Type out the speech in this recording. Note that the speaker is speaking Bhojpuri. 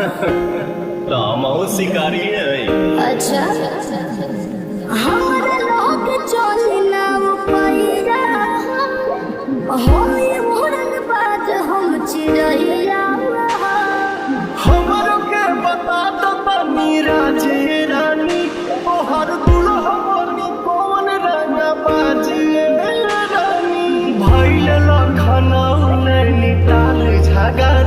तो हम शिकारी है। अच्छा हमारा लोग चोली ना पैरा हो ये मोरन बाज हम चिड़ैया हमारो के बता दो बनी राजे रानी तोहर दुल्हा बनी कौन रंग बाजिए रानी भइल लखनऊ नैनीताल झगड़ा